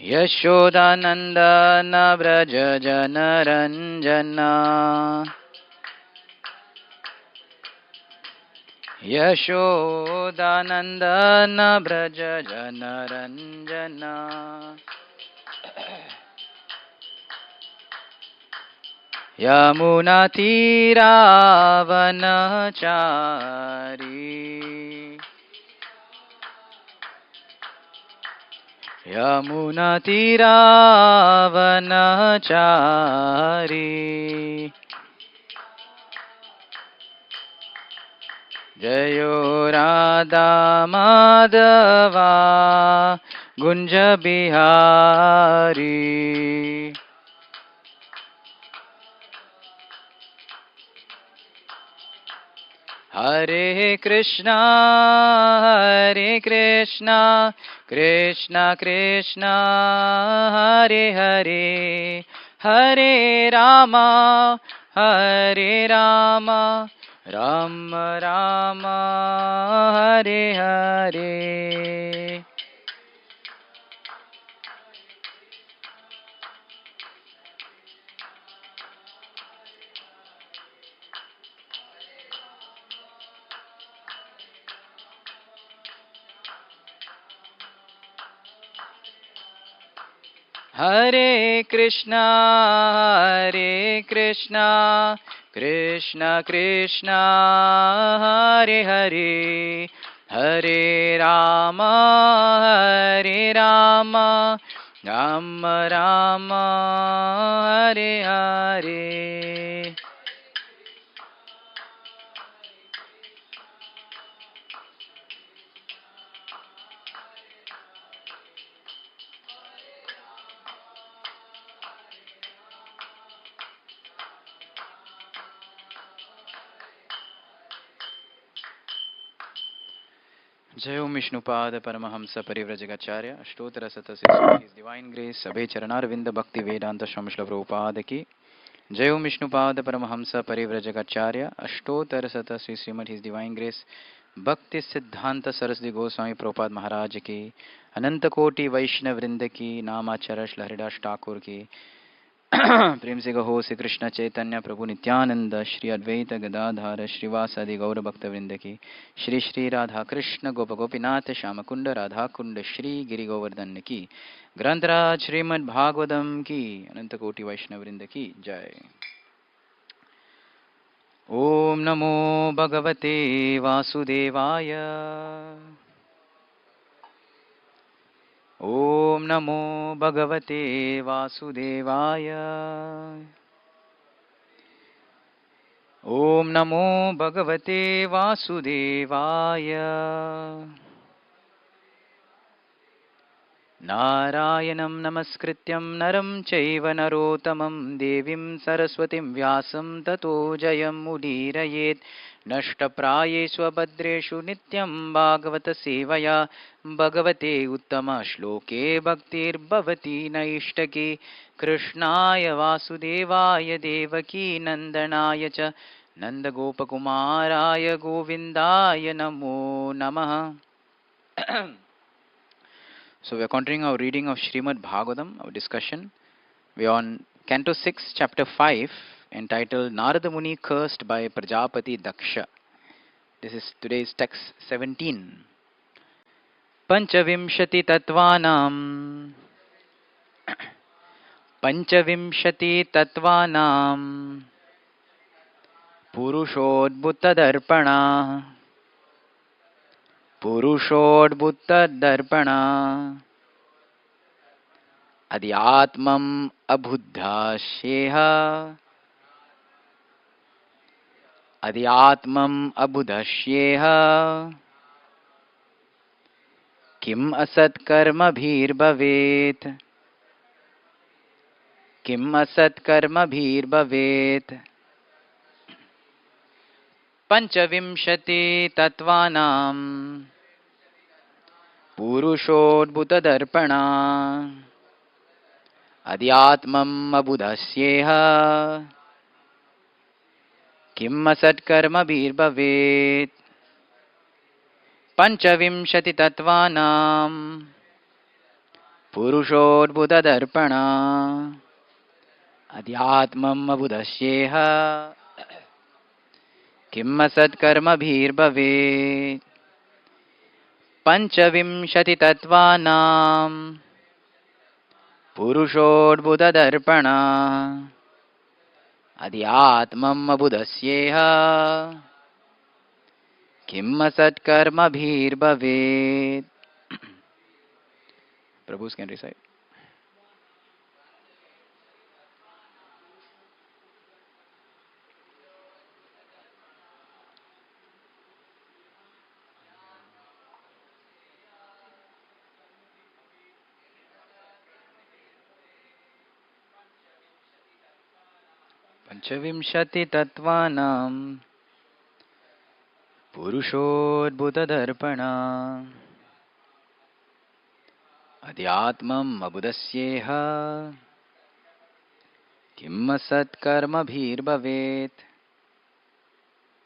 यशोदानन्दन व्रज जनरञ्जना यशोदानन्दन व्रज जनरञ्जना यमुनातीरावनचारी यमुनातीरावनचारी जयो राधा माधवा गुंज बिहारी हरे कृष्णा कृष्णा कृष्णा हरे हरे हरे रामा राम राम हरे हरे हरे कृष्णा कृष्णा कृष्णा हरे हरे हरे राम राम राम हरे हरे जय ओम विष्णुपाद परमहंस परिव्रजकाचार्य अष्टोत्तर शतसिद्धि डिवाइन ग्रेस सभे चरणारविंद भक्ति वेदांत स्वामी श्री प्रभुपाद की जय ओम विष्णुपाद परमहंस परिव्रजकाचार्य अष्टोत्तर शतश्री श्रीमद his divine grace Bhaktisiddhanta Saraswati Goswami Prabhupada महाराज की अनंत कोटि वैष्णव वृंद की नामाचार्य श्री हरिदास ठाकुर की प्रेम से कहो श्री कृष्ण चैतन्य प्रभु नित्यानंद श्री अद्वैत गदाधार श्रीवासादि गौर भक्त वृंद की श्री श्री राधा कृष्ण गोप गोपीनाथ श्याम कुंड राधा कुंड श्री गिरि गोवर्धन की ग्रंथराज श्रीमद् भागवतम की अनंत कोटि वैष्णव वृंद की जय। ओम नमो भगवते वासुदेवाय ओम नमो भगवते वासुदेवाय ओम नमो भगवते वासुदेवाय नारायणं नमस्कृत्यं नरं चैव नरोत्तमं देवीं सरस्वतीं व्यासं ततो जयमुदीरयेत् नष्टप्रायेषु भद्रेषु नित्यं भागवत सेवया भगवते उत्तमश्लोके भक्तिर्भवति नैष्टकी कृष्णाय वासुदेवाय देवकी नन्दनाय च नन्दगोपकुमाराय गोविन्दाय नमो नमः। So we are continuing our reading of Srimad Bhagavatam, our discussion. We are on Canto 6, Chapter 5, entitled Narada Muni Cursed by Prajapati Daksha. This is today's text 17. Panchavimshati Tattvanam Purushodbhuta Darpana Adhyatmam abudhasyeha kim asat karma bhir bhavet Panchavimshati Tattvanam Purushodbhuta Darpana Adhyatmam abudhasyeha kim asat karma bhir bhavet Panchavimshati Tattvanam Puruषोद्भुतदर्पणा Adhyatmam abudasyeha Kimma satkarbhirbhavet Panchavimshati tattvanam Puruषोद्भुतदर्पणा Adhyatmam abudasyeha Kimma satkarbhirbhavet. Prabhus can recite. Panchavimshati tattvanam Puruषोद्भुतदर्पणा Adhyatmam abudasyeha Kimma satkarbhirbhavet.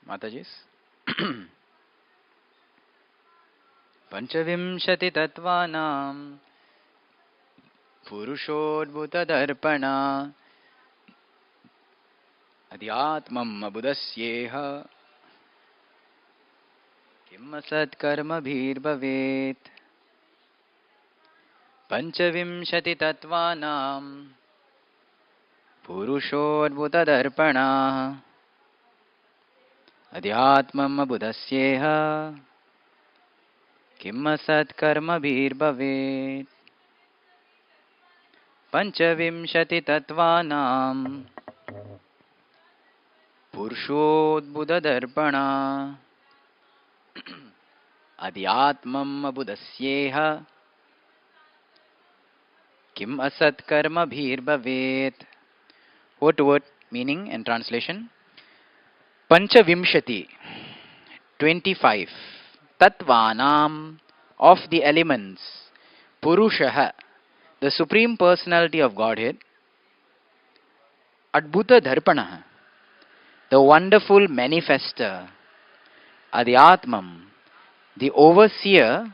Matajis. Panchavimshati tattvanam Puruषोद्भुतदर्पणा Adhyatmam abudasyeha Kimma satkarbhirbhavet. Panchavimshati tattvanam Puruषोद्भुतदर्पणा Adhyatmam abudasyeha Kimma satkarbhirbhavet. Panchavimshati tattvanam Puruषोद्भुतदर्पणा Adhyatmam abudasyeha Kim asatkarmabhirbhavet. Word to word meaning and translation. Panchavimshati, 25. Tattvanam, of the elements. Purushaha, the Supreme Personality of Godhead. Adbhuta Dharpanaha, the wonderful manifester. Adhyatmam, the overseer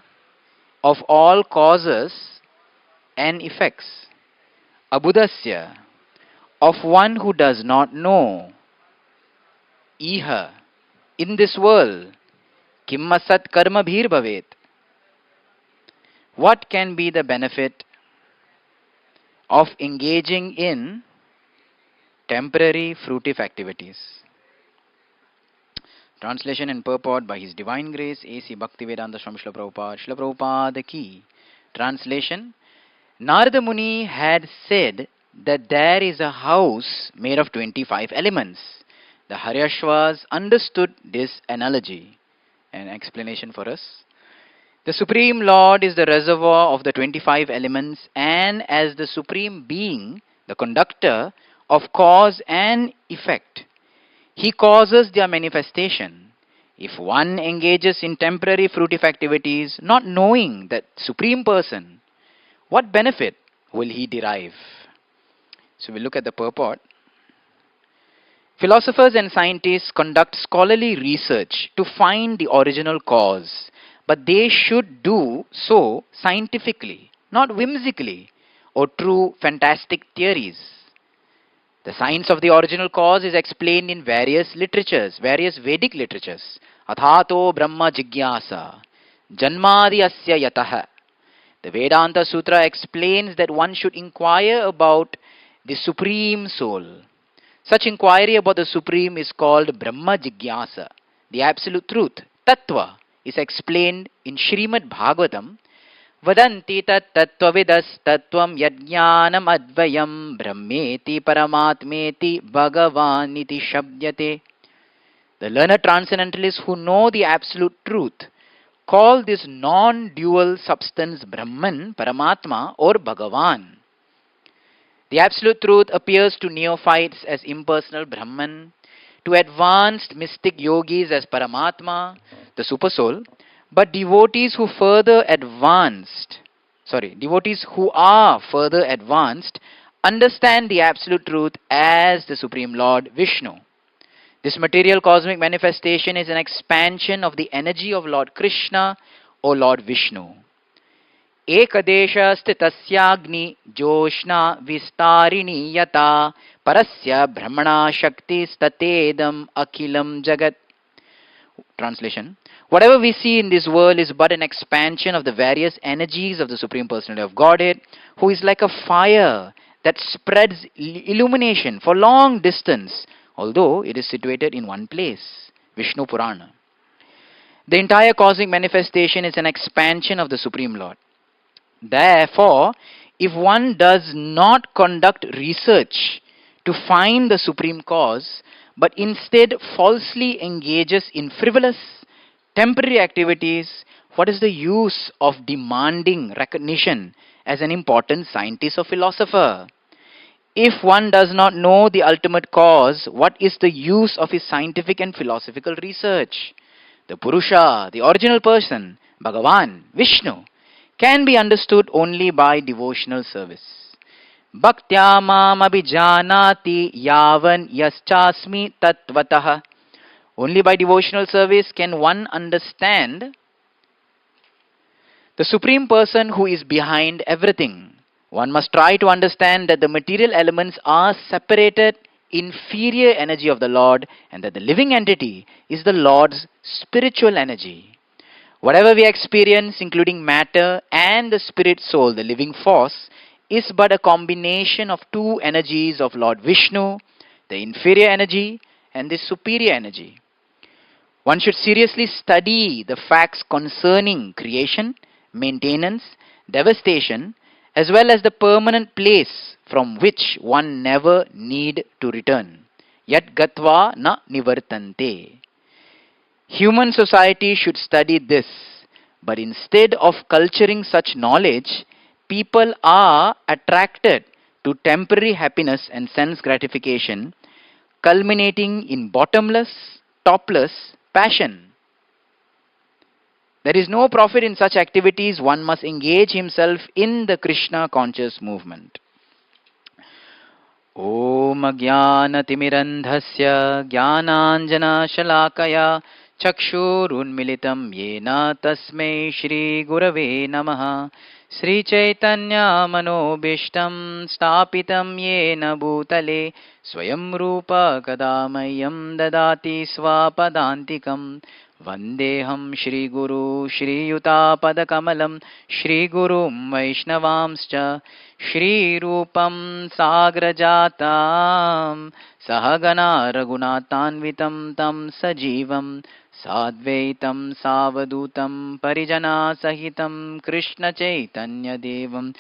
of all causes and effects. Abudasya, of one who does not know. Iha, in this world. Kimmasat karma bhir bhavet. What can be the benefit of engaging in temporary fruitive activities? Translation and purport by His Divine Grace A.C. Bhaktivedanta Swami Srila Prabhupada. Srila Prabhupada ki. Translation. Narada Muni had said that there is a house made of 25 elements. The Haryashvas understood this analogy. An explanation for us. The Supreme Lord is the reservoir of the 25 elements, and as the Supreme Being, the conductor of cause and effect, He causes their manifestation. If one engages in temporary fruitive activities, not knowing that Supreme Person, what benefit will he derive? So we look at the purport. Philosophers and scientists conduct scholarly research to find the original cause, but they should do so scientifically, not whimsically or through fantastic theories. The science of the original cause is explained in various literatures, various Vedic literatures. Athato Brahma Jigyasa, Janmadi Asya Yataha. The Vedanta Sutra explains that one should inquire about the Supreme Soul. Such inquiry about the Supreme is called Brahma Jigyasa. The Absolute Truth, Tattva, is explained in Srimad Bhagavatam. Vadanti tat tattvavidas tattvam yajnanam advayam brahmeti paramatmeti bhagavaniti shabdyate. The learned transcendentalists who know the Absolute Truth call this non-dual substance Brahman, Paramatma or Bhagavan. The Absolute Truth appears to neophytes as impersonal Brahman, to advanced mystic yogis as Paramatma, the Supersoul, but devotees who are further advanced understand the Absolute Truth as the Supreme Lord Vishnu. This material cosmic manifestation is an expansion of the energy of Lord Krishna or Lord Vishnu. ekadesha sthitasya joshna vistarini yata parasya brahmana shakti statedam akilam jagat. Translation: whatever we see in this world is but an expansion of the various energies of the Supreme Personality of Godhead, who is like a fire that spreads illumination for long distance, although it is situated in one place. Vishnu Purana. The entire cosmic manifestation is an expansion of the Supreme Lord. Therefore, if one does not conduct research to find the Supreme Cause, but instead falsely engages in frivolous, temporary activities, what is the use of demanding recognition as an important scientist or philosopher? If one does not know the ultimate cause, what is the use of his scientific and philosophical research? The Purusha, the original person, Bhagavan, Vishnu, can be understood only by devotional service. Bhaktya mam abhijanati yavan yaschasmi tatvatah. Only by devotional service can one understand the Supreme Person who is behind everything. One must try to understand that the material elements are separated inferior energy of the Lord and that the living entity is the Lord's spiritual energy. Whatever we experience, including matter and the spirit soul, the living force, is but a combination of two energies of Lord Vishnu, the inferior energy and the superior energy. One should seriously study the facts concerning creation, maintenance, devastation, as well as the permanent place from which one never need to return. Yat gatva na nivartante. Human society should study this, but instead of culturing such knowledge, people are attracted to temporary happiness and sense gratification, culminating in bottomless, topless passion. There is no profit in such activities. One must engage himself in the Krishna conscious movement. Om Ajnanatimirandhasya Jnananjana Shalakaya Chakshurunmilitam Yena Tasmai Shri Gurave Namaha Sri Chaitanya Manobishtam Stapitam Yena Bhutale Swayam Rupa Kadamayam Dadati Swapadantikam Vandeham Shri Guru Shri Yuta Padakamalam Shri Gurum Vaishnavamscha Shri Rupam Sagrajatam Sahagana Raghunatanvitam Tam Sajivam Sadvaitam Savadutam Parijana Sahitam Krishna Chaitanya Devam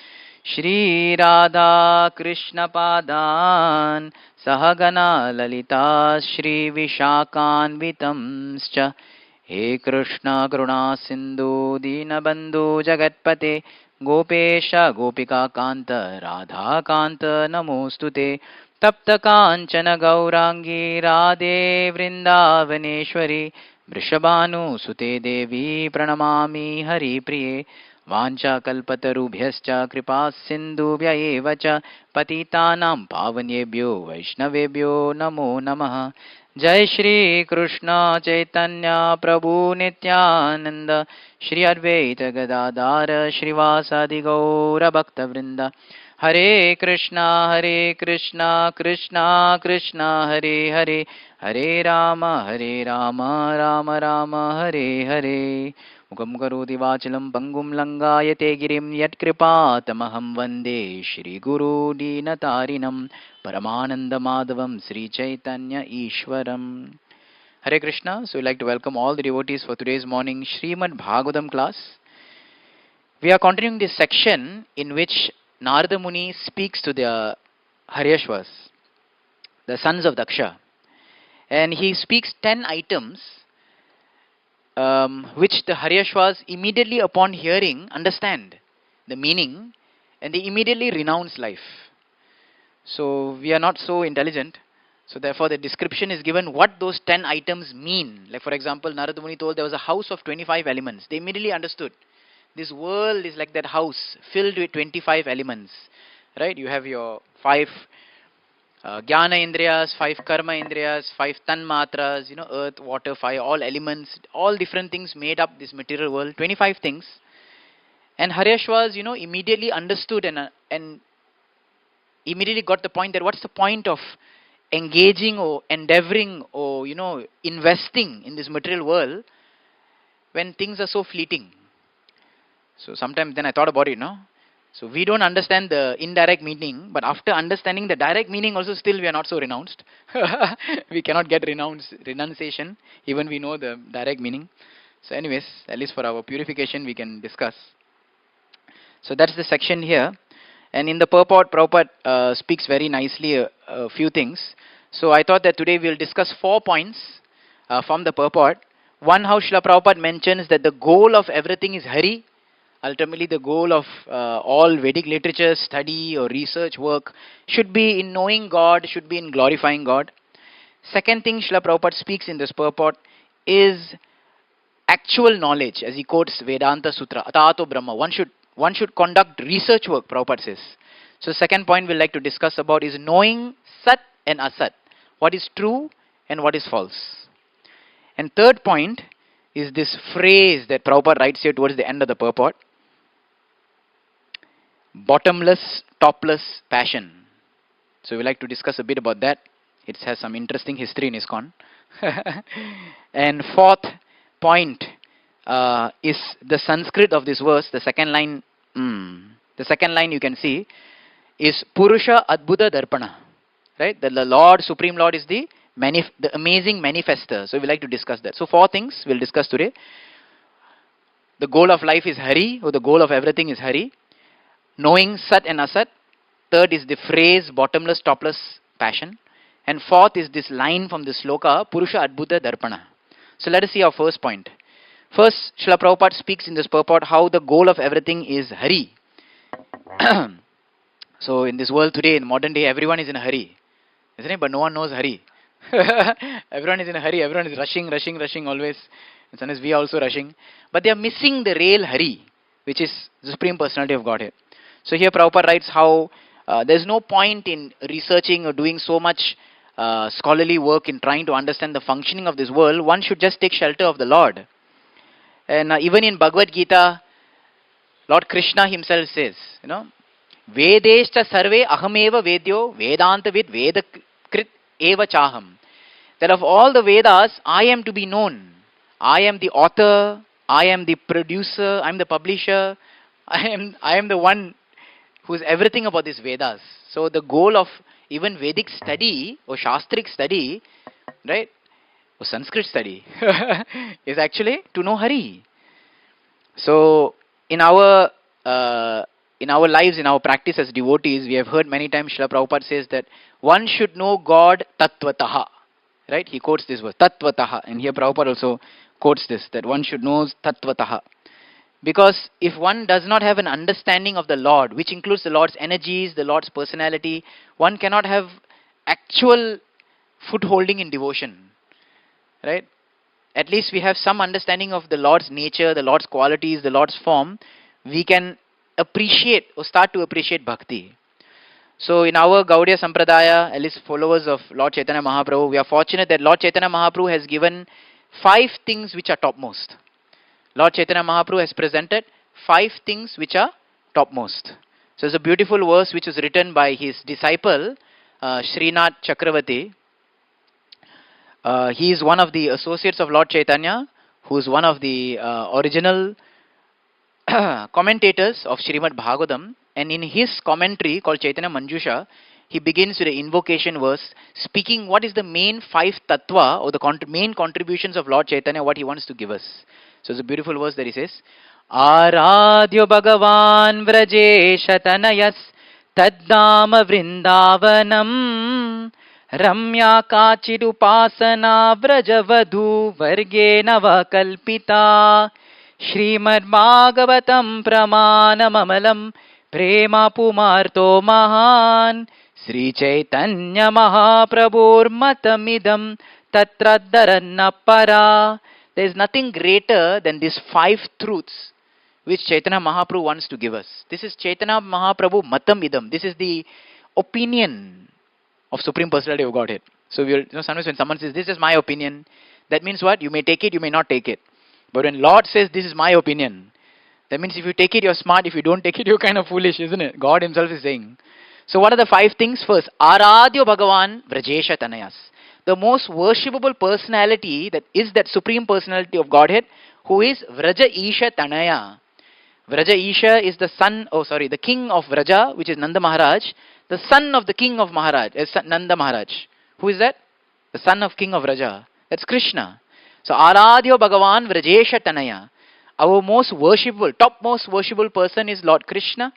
Shri Radha Krishna Padan Sahagana Lalita Shri Vishakanvitamscha He Krishna Karuna Sindhu Dinabandhu Jagatpate Gopesha Gopika Kanta Radha Kanta Namostute Tapta Kanchana Gaurangi Radhe Vrindavaneshwari Vrishabhanu Sute Devi Pranamami Hari Priye Vancha Kalpatarubhyascha Kripa Sindhubhya Evacha Patitanam Pavanyebhyo Vaishnavebhyo Namo Namaha Jai Shri Krishna Chaitanya Prabhu Nityananda Shri Advaita Gadadara Shrivasadi Gaura Bhakta Vrinda Hare Krishna Krishna Krishna Hare Hare Hare Rama Rama Rama Hare Hare Mukam karoti vachalam pangum langayate girim yatkripatamaham vande Shri Guru Dinatarinam Paramananda Madhavam Sri Chaitanya Ishwaram. Hare Krishna. So we'd like to welcome all the devotees for today's morning Srimad Bhagavatam class. We are continuing this section in which Narada Muni speaks to the Haryashvas, the sons of Daksha. And he speaks 10 items which the Haryashvas immediately upon hearing understand the meaning and they immediately renounce life. So we are not so intelligent. So therefore the description is given what those 10 items mean. Like for example, Narada Muni told there was a house of 25 elements. They immediately understood. This world is like that house filled with 25 elements. Right? You have your 5 Jnana Indriyas, 5 Karma Indriyas, 5 Tanmatras, earth, water, fire, all elements, all different things made up this material world, 25 things. And Haryashvas, immediately understood and immediately got the point that what's the point of engaging or endeavoring or, investing in this material world when things are so fleeting. So sometimes then I thought about it, no? So we don't understand the indirect meaning, but after understanding the direct meaning also still we are not so renounced. We cannot get renunciation, even we know the direct meaning. So anyways, at least for our purification we can discuss. So that's the section here. And in the purport, Prabhupada speaks very nicely a few things. So I thought that today we'll discuss 4 points from the purport. One, how Srila Prabhupada mentions that the goal of everything is Hari. Ultimately, the goal of all Vedic literature, study or research work should be in knowing God, should be in glorifying God. Second thing Srila Prabhupada speaks in this purport is actual knowledge, as he quotes Vedanta Sutra, Atato Brahma. One should conduct research work, Prabhupada says. So second point we'd like to discuss about is knowing Sat and Asat. What is true and what is false. And third point is this phrase that Prabhupada writes here towards the end of the purport. Bottomless, topless passion. So we'd like to discuss a bit about that. It has some interesting history in ISKCON. And fourth point is the Sanskrit of this verse. The second line you can see is Purusha Adbhuta Darpana. Right? The Lord, Supreme Lord is the amazing manifester. So we like to discuss that. So 4 things we'll discuss today. The goal of life is Hari, or the goal of everything is Hari. Knowing Sat and Asat. Third is the phrase bottomless, topless passion. And fourth is this line from the sloka, Purusha Adbhuta Darpana. So let us see our first point. First, Srila Prabhupada speaks in this purport how the goal of everything is Hari. So in this world today, in modern day, everyone is in a hurry. Isn't it? But no one knows Hari. Everyone is in a hurry. Everyone is rushing always. And sometimes we are also rushing. But they are missing the real Hari, which is the Supreme Personality of Godhead. So here Prabhupada writes how there is no point in researching or doing so much scholarly work in trying to understand the functioning of this world. One should just take shelter of the Lord. And even in Bhagavad Gita, Lord Krishna himself says, Vedeshta sarve ahameva vedyo vedanta vid vedakrit eva chaham. That of all the Vedas, I am to be known. I am the author, I am the producer, I am the publisher, I am the one who is everything about these Vedas. So the goal of even Vedic study or Shastric study, right, or Sanskrit study is actually to know Hari. So in our lives, in our practice as devotees, we have heard many times Srila Prabhupada says that one should know God tattvataha. Right? He quotes this verse, tattvataha. And here Prabhupada also quotes this, that one should know tattvataha. Because if one does not have an understanding of the Lord, which includes the Lord's energies, the Lord's personality, one cannot have actual footholding in devotion. Right? At least we have some understanding of the Lord's nature, the Lord's qualities, the Lord's form. We can appreciate or start to appreciate bhakti. So in our Gaudiya Sampradaya, at least followers of Lord Chaitanya Mahaprabhu, we are fortunate that Lord Chaitanya Mahaprabhu has given 5 things which are topmost. Lord Chaitanya Mahaprabhu has presented 5 things which are topmost. So it's a beautiful verse which was written by his disciple, Srinath Chakravarti. He is one of the associates of Lord Chaitanya, who is one of the original commentators of Srimad Bhagavatam. And in his commentary called Chaitanya Manjusha, he begins with an invocation verse speaking what is the main 5 tattva or the main contributions of Lord Chaitanya, what he wants to give us. So it's a beautiful verse that he says, Aradhyo Bhagavan Vrajesha Tanayas Taddama Vrindavanam Ramya Kachidupasana Vrajavadhu Vargena Vakalpita Srimad Bhagavatam Pramanamamalam Prema Pumarto Mahan Sri Chaitanya Mahaprabhur Matamidam Tatradharanna Para. There is nothing greater than these 5 truths which Chaitanya Mahaprabhu wants to give us. This is Chaitanya Mahaprabhu Matamidam. This is the opinion of Supreme Personality of Godhead. So sometimes when someone says, this is my opinion, that means what? You may take it, you may not take it. But when Lord says, this is my opinion, That means if you take it, you're smart. If you don't take it, you're kind of foolish, isn't it? God himself is saying. So what are the 5 things? First, Aradhyo Bhagavan Vrajesha Tanayas. The most worshipable personality that is that supreme personality of Godhead, who is Vraja Isha Tanaya. Vraja Isha is the son, the king of Vraja, which is Nanda Maharaj, the son of the king of Maharaj, Nanda Maharaj. Who is that? The son of king of Vraja. That's Krishna. So Aradhyo Bhagavan Vrajesha Tanaya. Our most worshipable, topmost worshipable person is Lord Krishna.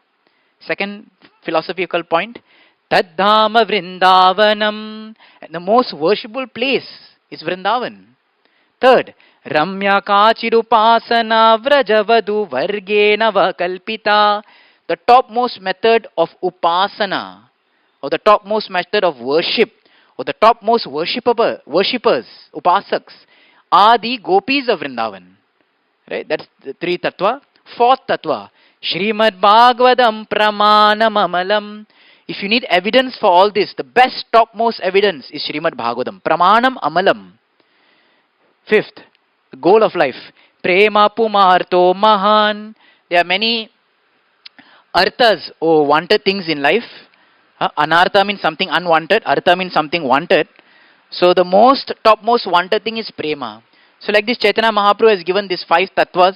Second philosophical point. Taddhama Vrindavanam. And the most worshipable place is Vrindavan. Third, Ramya Kachirupasana Vrajavadu Vargena Vakalpita. The topmost method of upasana, or the topmost method of worship, or the topmost worshippers, upasaks, are the gopis of Vrindavan. Right? That's the 3 tattva. 4th tattva, Srimad Bhagavatam Pramanam Amalam. If you need evidence for all this, the best topmost evidence is Srimad Bhagavatam. Pramanam Amalam. 5th, the goal of life. Prema Pumarto Mahan. There are many arthas or wanted things in life. Anartha means something unwanted. Artha means something wanted. So the topmost wanted thing is prema. So like this, Chaitanya Mahaprabhu has given these 5 tattvas,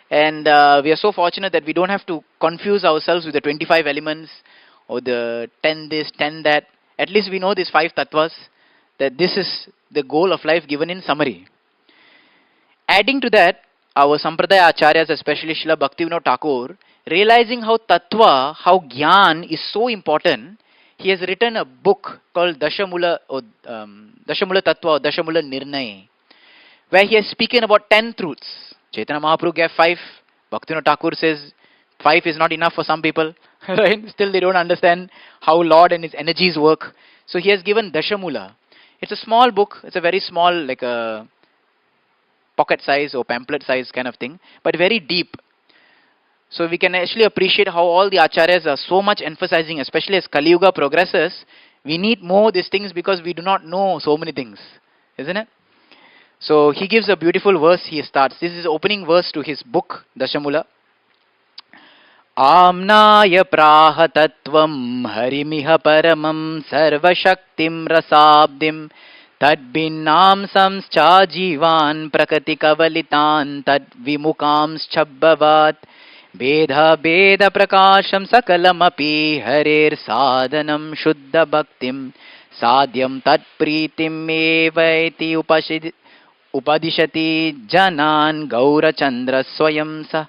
and we are so fortunate that we don't have to confuse ourselves with the 25 elements or the 10 this, 10 that. At least we know these 5 tattvas, that this is the goal of life given in summary. Adding to that, our Sampradaya Acharyas, especially Srila Bhaktivinoda Thakur, realizing how tattva, how gyan is so important, he has written a book called Dashamula Tattva or Dashamula Nirnay, where he has spoken about 10 truths. Chaitanya Mahaprabhu gave 5. Bhaktivinoda Thakur says 5 is not enough for some people. Right? Still they don't understand how Lord and his energies work. So he has given Dashamula. It's a small book. It's a very small, like a pocket size or pamphlet size kind of thing, but very deep. So we can actually appreciate how all the acharyas are so much emphasizing, especially as Kali Yuga progresses, we need more these things because we do not know so many things, isn't it? So he gives a beautiful verse. He starts. This is the opening verse to his book, Dashamula. Amnaya praha tattvam harimiha paramam sarva shaktim rasabdim tadbinnam samscha jivan prakati kavalitan tad vimukam chabbavat Bedha Beda Prakasham Sakalamapi Harer Sadhanam Shuddha Bhaktim Sadhyam Tat Pritim Evaiti Upadishati Janan Gaura Chandra Swayamsa.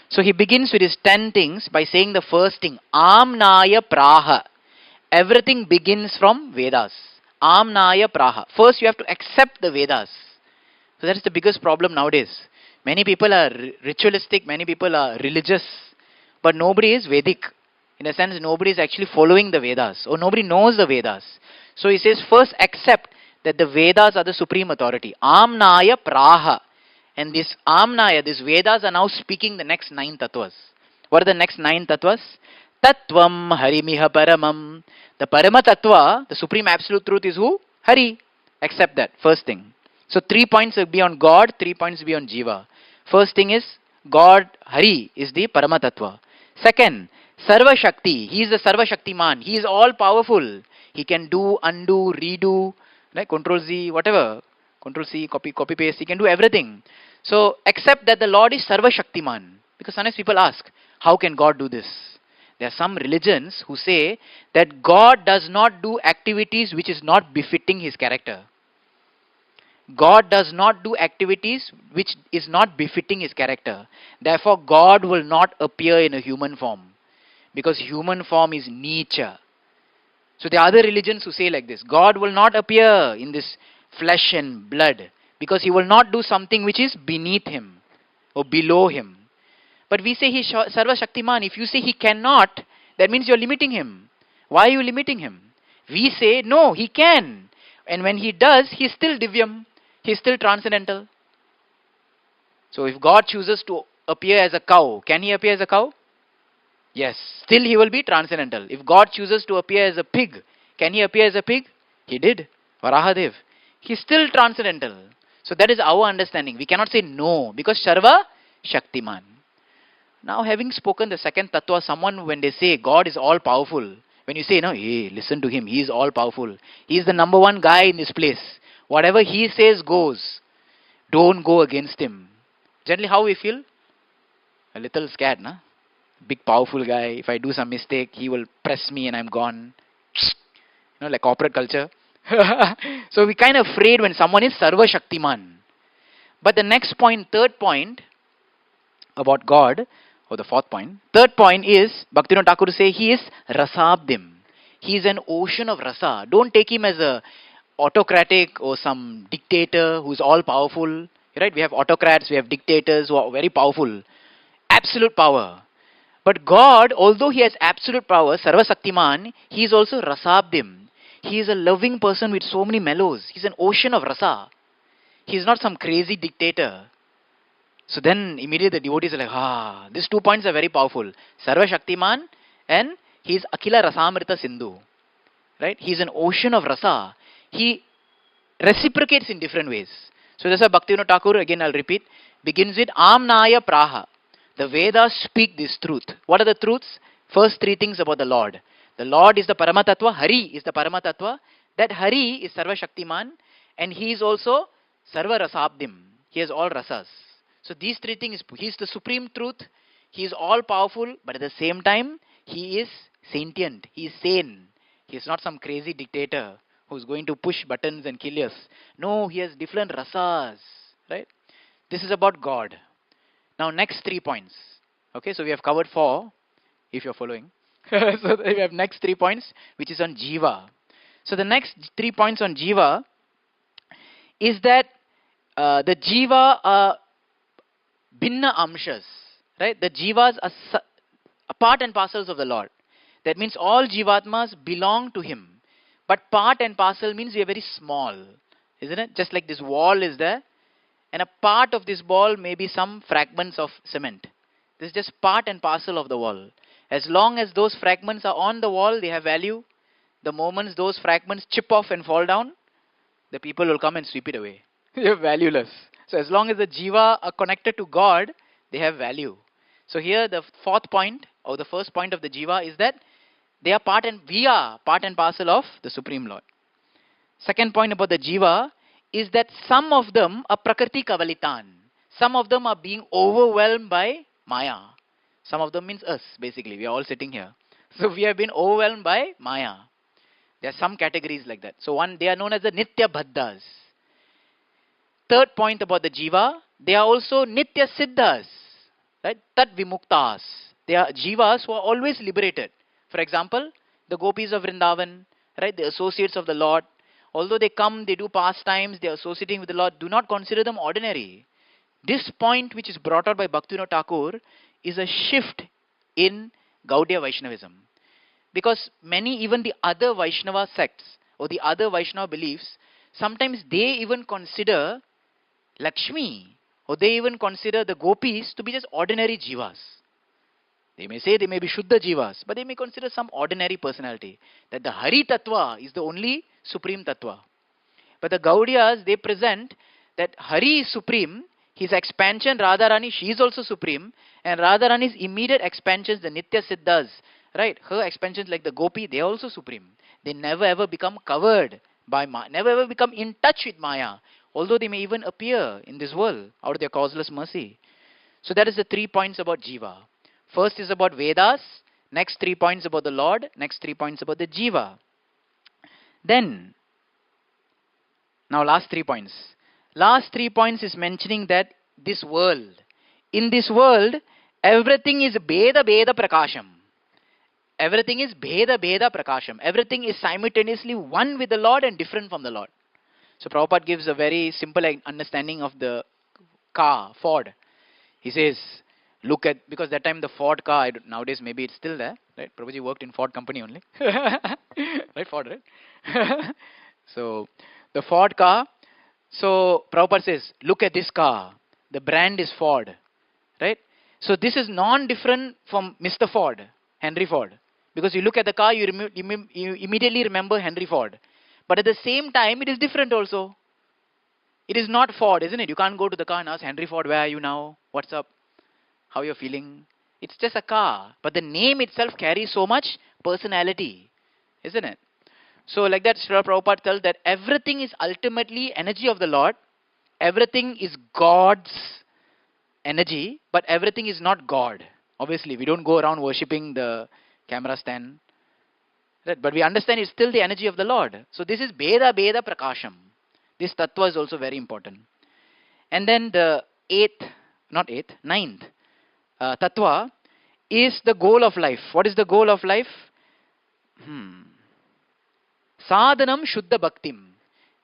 So he begins with his 10 things by saying the first thing, Amnaya Praha. Everything begins from Vedas. Amnaya Praha. First you have to accept the Vedas. So that is the biggest problem nowadays. Many people are ritualistic, many people are religious, but nobody is Vedic. In a sense, nobody is actually following the Vedas, or nobody knows the Vedas. So he says, first accept that the Vedas are the supreme authority. Amnaya Praha. And this Amnaya, these Vedas are now speaking the next 9 tattvas. What are the next 9 tattvas? Tattvam Harimiha Paramam. The Parama Tattva, the supreme absolute truth is who? Hari. Accept that, first thing. So 3 points will be on God, 3 points will be on Jiva. First thing is, God, Hari, is the Parama Tattva. Second, Sarva Shakti. He is the Sarva Shaktiman. He is all powerful. He can do, undo, redo, like Control Z, whatever. Control C, copy paste. He can do everything. So accept that the Lord is Sarva Shaktiman. Because sometimes people ask, how can God do this? There are some religions who say that God does not do activities which is not befitting his character. God does not do activities which is not befitting his character. Therefore, God will not appear in a human form. Because human form is nature. So there are other religions who say like this. God will not appear in this flesh and blood. Because he will not do something which is beneath him. Or below him. But we say he is Sarva Shaktiman. If you say he cannot, that means you are limiting him. Why are you limiting him? We say, no, he can. And when he does, he is still Divyam. He is still transcendental. So if God chooses to appear as a cow, can he appear as a cow? Yes. Still he will be transcendental. If God chooses to appear as a pig, can he appear as a pig? He did. Varahadev. He is still transcendental. So that is our understanding. We cannot say no, because Sarva Shaktiman. Now, having spoken the second tattva, someone when they say God is all powerful, when you say, no, hey, listen to him, he is all powerful. He is the number one guy in this place. Whatever he says goes. Don't go against him. Generally, how we feel? A little scared, na? Big powerful guy. If I do some mistake, he will press me and I'm gone. Like corporate culture. So we kind of afraid when someone is Sarva Shaktiman. But the next point, third point about God, or the fourth point, third point is, Bhaktivinoda Thakur say he is Rasabdim. He is an ocean of rasa. Don't take him as a autocratic or some dictator who's all powerful. Right? We have autocrats, we have dictators who are very powerful. Absolute power. But God, although he has absolute power, Sarva Shaktiman, he is also Rasabdim. He is a loving person with so many mellows. He's an ocean of rasa. He is not some crazy dictator. So then immediately the devotees are like, these 2 points are very powerful. Sarva Shaktiman and he is Akila Rasamrita Sindhu. Right? He is an ocean of rasa. He reciprocates in different ways. So that's why Bhaktivinoda Thakur, again I'll repeat, begins with Amnaya Praha. The Vedas speak this truth. What are the truths? First 3 things about the Lord. The Lord is the Paramatatva, Hari is the Paramatatva. That Hari is Sarva Shaktiman and he is also Sarva Rasabdim. He has all rasas. So these 3 things, he is the supreme truth, he is all powerful, but at the same time, he is sentient, he is sane. He is not some crazy dictator who's going to push buttons and kill us. No, he has different rasas. Right? This is about God. Now next 3 points. Okay, so we have covered 4, if you're following. So we have next 3 points, which is on Jiva. So the next 3 points on Jiva is that the Jiva are Bhinna Amshas. Right? The Jivas are part and parcels of the Lord. That means all Jivatmas belong to him. But part and parcel means we are very small. Isn't it? Just like this wall is there. And a part of this ball may be some fragments of cement. This is just part and parcel of the wall. As long as those fragments are on the wall, they have value. The moment those fragments chip off and fall down, the people will come and sweep it away. They are valueless. So as long as the jiva are connected to God, they have value. So here the fourth point, or the first point of the jiva is that they are part and we are part and parcel of the Supreme Lord. Second point about the jiva is that some of them are prakriti kavalitan. Some of them are being overwhelmed by maya. Some of them means us, basically. We are all sitting here. So we have been overwhelmed by maya. There are some categories like that. So one, they are known as the nitya bhaddhas. Third point about the jiva, they are also nitya siddhas. Right? Tat vimuktas. They are jivas who are always liberated. For example, the gopis of Vrindavan, right? The associates of the Lord. Although they come, they do pastimes, they are associating with the Lord, do not consider them ordinary. This point which is brought out by Bhaktivinoda Thakur is a shift in Gaudiya Vaishnavism. Because many, even the other Vaishnava sects or the other Vaishnava beliefs, sometimes they even consider Lakshmi or they even consider the gopis to be just ordinary jivas. They may say they may be Shuddha jivas, but they may consider some ordinary personality. That the Hari Tattva is the only supreme Tattva. But the Gaudiyas, they present that Hari is supreme, his expansion Radharani, she is also supreme, and Radharani's immediate expansions, the Nitya Siddhas, right? Her expansions like the Gopi, they are also supreme. They never ever become covered by Maya, never ever become in touch with Maya, although they may even appear in this world out of their causeless mercy. So that is the 3 points about Jiva. First is about Vedas, next 3 points about the Lord, next 3 points about the Jiva. Then, now last 3 points. Last 3 points is mentioning that this world, in this world, everything is Beda Beda Prakasham. Everything is Beda Beda Prakasham. Everything is simultaneously one with the Lord and different from the Lord. So Prabhupada gives a very simple understanding of the car, Ford. He says, look at, because that time the Ford car, nowadays maybe it's still there, right? Prabhuji worked in Ford company only. Right, Ford, right? So, the Ford car, so Prabhupada says, look at this car. The brand is Ford, right? So, this is non-different from Mr. Ford, Henry Ford. Because you look at the car, you immediately remember Henry Ford. But at the same time, it is different also. It is not Ford, isn't it? You can't go to the car and ask, Henry Ford, where are you now? What's up? How you're feeling? It's just a car. But the name itself carries so much personality, isn't it? So like that, Srila Prabhupada tells that everything is ultimately energy of the Lord. Everything is God's energy, but everything is not God. Obviously, we don't go around worshipping the camera stand. Right? But we understand it's still the energy of the Lord. So this is Beda Beda Prakasham. This tattva is also very important. And then the ninth tattva is the goal of life. What is the goal of life? Sadhanam Shuddha Bhaktim.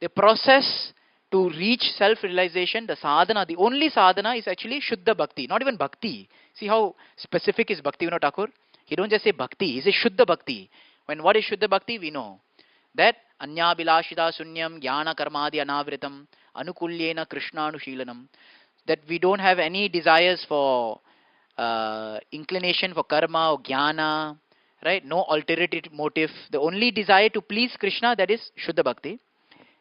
The process to reach self-realization, the sadhana, the only sadhana is actually Shuddha Bhakti, not even Bhakti. See how specific is Bhaktivinoda Thakur? He don't just say Bhakti, he says Shuddha Bhakti. When what is Shuddha Bhakti? We know that Anya Bilashida Sunyam Jnana Karmadi Anavritam Anukulyena Krishna Anushilanam. That we don't have any desires for inclination for karma or jnana, right? No ulterior motive. The only desire to please Krishna, that is Shuddha Bhakti.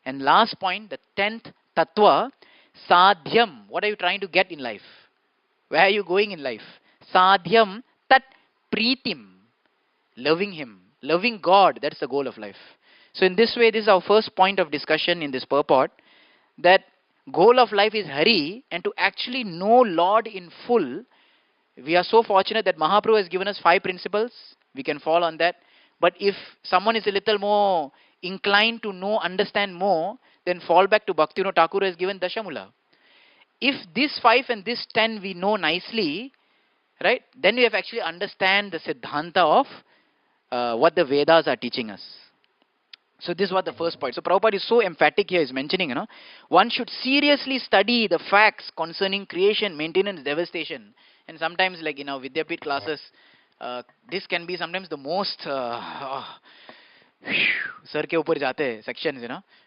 And last point, the 10th tattva, sadhyam. What are you trying to get in life? Where are you going in life? Sadhyam tat pritim. Loving Him. Loving God. That's the goal of life. So in this way, this is our first point of discussion in this purport. That goal of life is Hari, and to actually know Lord in full, we are so fortunate that Mahaprabhu has given us 5 principles. We can fall on that. But if someone is a little more inclined to know, understand more, then fall back to Bhaktivinoda Thakur has given Dashamula. If this 5 and this 10 we know nicely, right, then we have actually understand the Siddhanta of what the Vedas are teaching us. So this was the first point. So Prabhupada is so emphatic here, is mentioning, one should seriously study the facts concerning creation, maintenance, devastation. And sometimes like in our Vidyapit classes, this can be sometimes the most sir ke upar jate sections,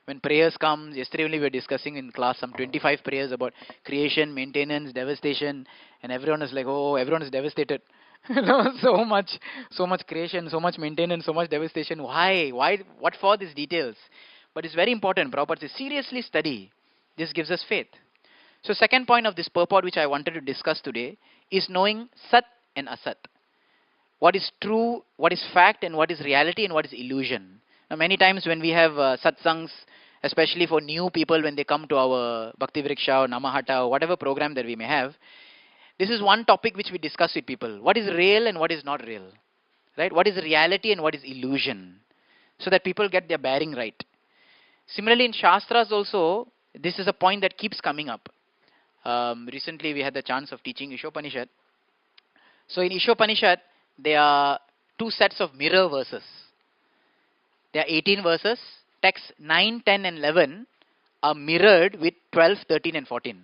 when prayers come. Yesterday only we were discussing in class some 25 prayers about creation, maintenance, devastation, and everyone is like, oh, everyone is devastated. so much creation, so much maintenance, so much devastation. Why? What for these details? But it's very important. Prabhupada says, seriously study. This gives us faith. So second point of this purport which I wanted to discuss today is knowing Sat and Asat. What is true, what is fact, and what is reality, and what is illusion. Now many times when we have satsangs, especially for new people when they come to our Bhakti Vriksha or Namahata or whatever program that we may have, this is one topic which we discuss with people. What is real and what is not real? Right? What is reality and what is illusion? So that people get their bearing right. Similarly in Shastras also, this is a point that keeps coming up. Recently we had the chance of teaching Ishopanishad. So in Ishopanishad, there are 2 sets of mirror verses. There are 18 verses. Texts 9, 10 and 11 are mirrored with 12, 13 and 14.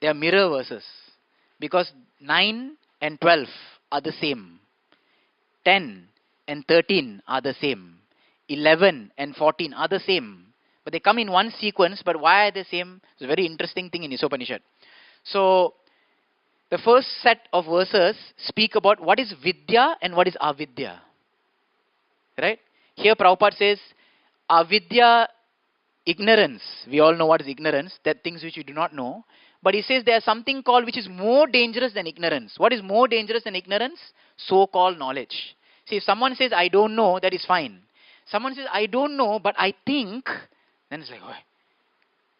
They are mirror verses. Because 9 and 12 are the same. 10 and 13 are the same. 11 and 14 are the same. But they come in one sequence, but why are they same? It's a very interesting thing in Ishopanishad. So, the first set of verses speak about what is Vidya and what is Avidya. Right? Here Prabhupada says, Avidya, ignorance. We all know what is ignorance, that things which we do not know. But he says there is something called which is more dangerous than ignorance. What is more dangerous than ignorance? So-called knowledge. See, if someone says, I don't know, that is fine. Someone says, I don't know, but I think, then it's like, oh.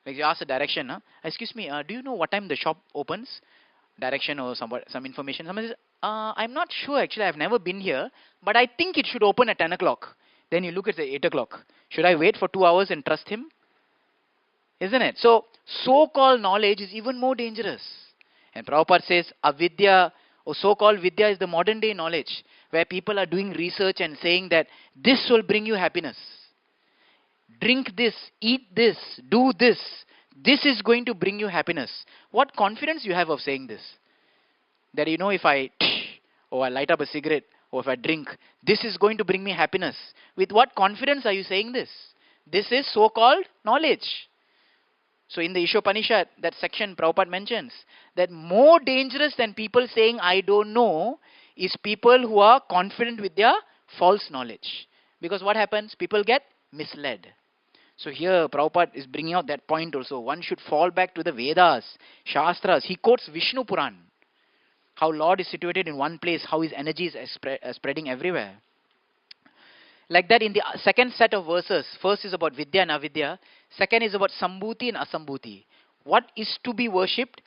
Like you ask the direction, excuse me, do you know what time the shop opens? Direction or some information. Someone says, I'm not sure actually, I've never been here, but I think it should open at 10 o'clock. Then you look at the 8 o'clock. Should I wait for 2 hours and trust him? Isn't it? So, so-called knowledge is even more dangerous. And Prabhupada says, avidya or so-called vidya is the modern day knowledge where people are doing research and saying that this will bring you happiness. Drink this, eat this, do this. This is going to bring you happiness. What confidence you have of saying this? That if I or I light up a cigarette or if I drink, this is going to bring me happiness. With what confidence are you saying this? This is so-called knowledge. So in the Ishopanishad, that section Prabhupada mentions that more dangerous than people saying I don't know is people who are confident with their false knowledge. Because what happens? People get misled. So here Prabhupada is bringing out that point also. One should fall back to the Vedas, Shastras. He quotes Vishnu Puran. How Lord is situated in one place, how his energy is spreading everywhere. Like that in the second set of verses, first is about Vidya and Avidya, second is about Sambhuti and Asambhuti. What is to be worshipped,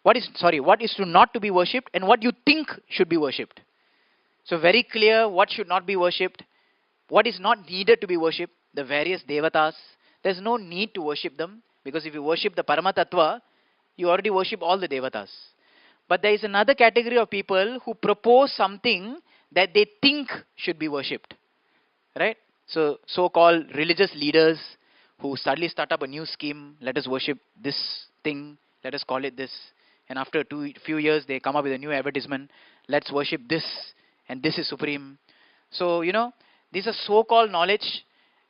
what is to not to be worshipped, and what you think should be worshipped. So very clear what should not be worshipped, what is not needed to be worshipped, the various devatas. There's no need to worship them, because if you worship the Paramatattva, you already worship all the devatas. But there is another category of people who propose something that they think should be worshipped. Right? So, so-called religious leaders who suddenly start up a new scheme, let us worship this thing, let us call it this. And after a few years, they come up with a new advertisement, let's worship this, and this is supreme. So, these are so-called knowledge,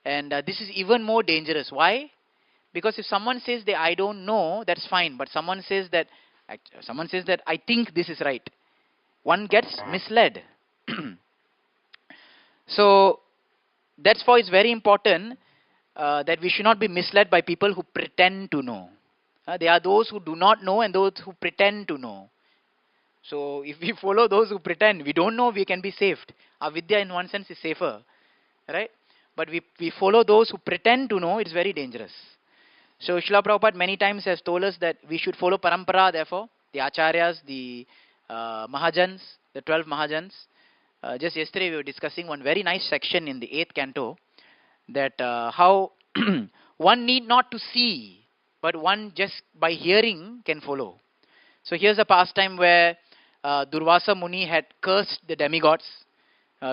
and this is even more dangerous. Why? Because if someone says that I don't know, that's fine. But someone says that I think this is right, one gets misled. So that's why it's very important that we should not be misled by people who pretend to know. There are those who do not know and those who pretend to know. So if we follow those who pretend, we don't know, we can be saved. Our Vidya in one sense is safer, right? But we follow those who pretend to know, it's very dangerous. So Srila Prabhupada many times has told us that we should follow Parampara, therefore, the Acharyas, the Mahajans, the 12 Mahajans. Just yesterday we were discussing one very nice section in the 8th canto, that how one need not to see, but one just by hearing can follow. So here's a pastime where Durvasa Muni had cursed the demigods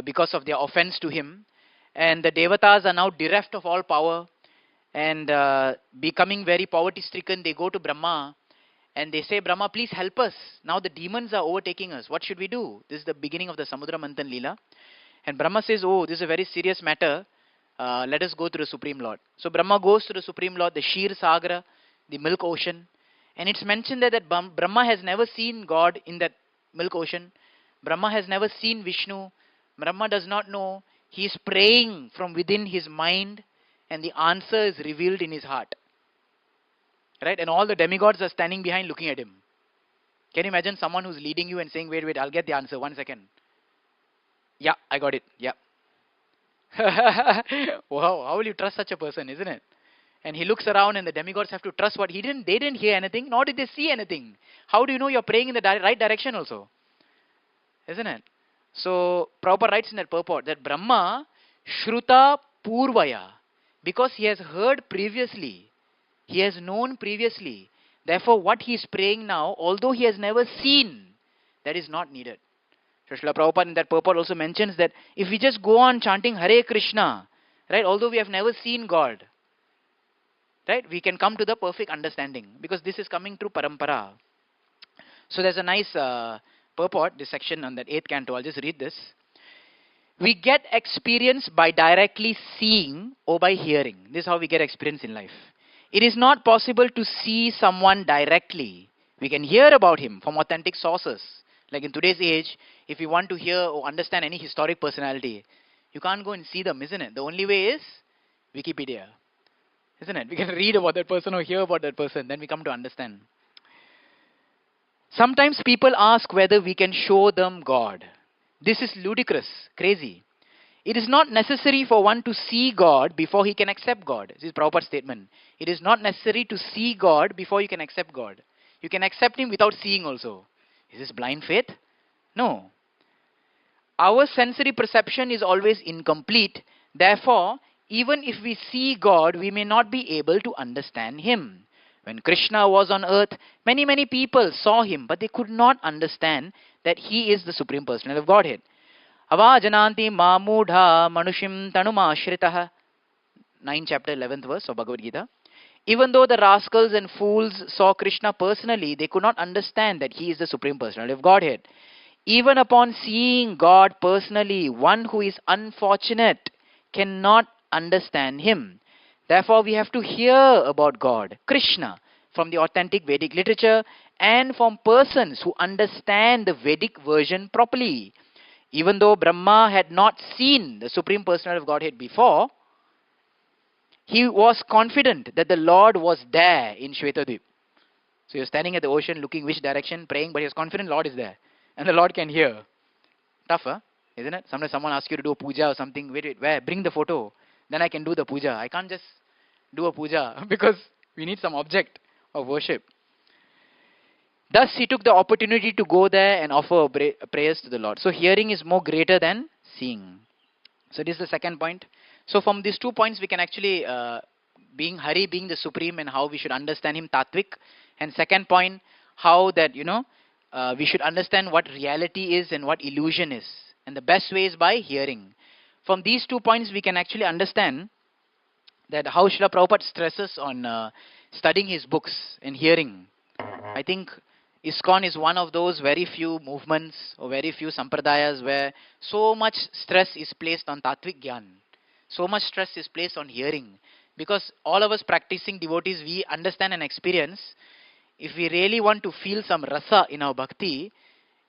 because of their offense to him, and the devatas are now bereft of all power, and becoming very poverty-stricken, they go to Brahma, and they say, Brahma, please help us. Now the demons are overtaking us. What should we do? This is the beginning of the Samudra Manthan Leela. And Brahma says, oh, this is a very serious matter. Let us go to the Supreme Lord. So Brahma goes to the Supreme Lord, the Shir Sagra, the milk ocean. And it's mentioned that Brahma has never seen God in that milk ocean. Brahma has never seen Vishnu. Brahma does not know. He is praying from within his mind, and the answer is revealed in his heart. Right? And all the demigods are standing behind looking at him. Can you imagine someone who's leading you and saying, wait, I'll get the answer, 1 second. Yeah, I got it. Yeah. Wow, how will you trust such a person, isn't it? And he looks around and the demigods have to trust what they didn't hear anything, nor did they see anything. How do you know you're praying in the right direction also? Isn't it? So Prabhupada writes in that purport that Brahma Shruta Purvaya, because he has heard previously, he has known previously. Therefore, what he is praying now, although he has never seen, that is not needed. So Srila Prabhupada in that purport also mentions that if we just go on chanting Hare Krishna, right, although we have never seen God, right, we can come to the perfect understanding, because this is coming through Parampara. So there's a nice purport, this section on that 8th canto. I'll just read this. We get experience by directly seeing or by hearing. This is how we get experience in life. It is not possible to see someone directly. We can hear about him from authentic sources. Like in today's age, if you want to hear or understand any historic personality, you can't go and see them, isn't it? The only way is Wikipedia, isn't it? We can read about that person or hear about that person, then we come to understand. Sometimes people ask whether we can show them God. This is ludicrous, crazy. It is not necessary for one to see God before he can accept God. This is Prabhupada's statement. It is not necessary to see God before you can accept God. You can accept him without seeing also. Is this blind faith? No. Our sensory perception is always incomplete. Therefore, even if we see God, we may not be able to understand him. When Krishna was on earth, many people saw him, but they could not understand that he is the Supreme Personality of Godhead. Avajananti mamudha manushim tanumashritah. 9th chapter, 11th verse of Bhagavad Gita. Even though the rascals and fools saw Krishna personally, they could not understand that he is the Supreme Personality of Godhead. Even upon seeing God personally, one who is unfortunate cannot understand him. Therefore, we have to hear about God, Krishna, from the authentic Vedic literature and from persons who understand the Vedic version properly. Even though Brahma had not seen the Supreme Personality of Godhead before, he was confident that the Lord was there in Shvetadvip. So he was standing at the ocean looking which direction, praying, but he was confident Lord is there. and the Lord can hear. Tough, huh? Isn't it? Sometimes someone asks you to do a puja or something. Wait, where? Bring the photo. Then I can do the puja. I can't just do a puja because we need some object of worship. Thus, he took the opportunity to go there and offer prayers to the Lord. So, hearing is more greater than seeing. So, this is the second point. So, from these 2 points, we can actually, Hari being the supreme and how we should understand him, Tatvik. And second point, how that, we should understand what reality is and what illusion is. And the best way is by hearing. From these 2 points, we can actually understand that how Srila Prabhupada stresses on studying his books and hearing. I think ISKCON is one of those very few movements or very few sampradayas where so much stress is placed on Tatvik Gyan. So much stress is placed on hearing. Because all of us practicing devotees, we understand and experience, if we really want to feel some rasa in our bhakti,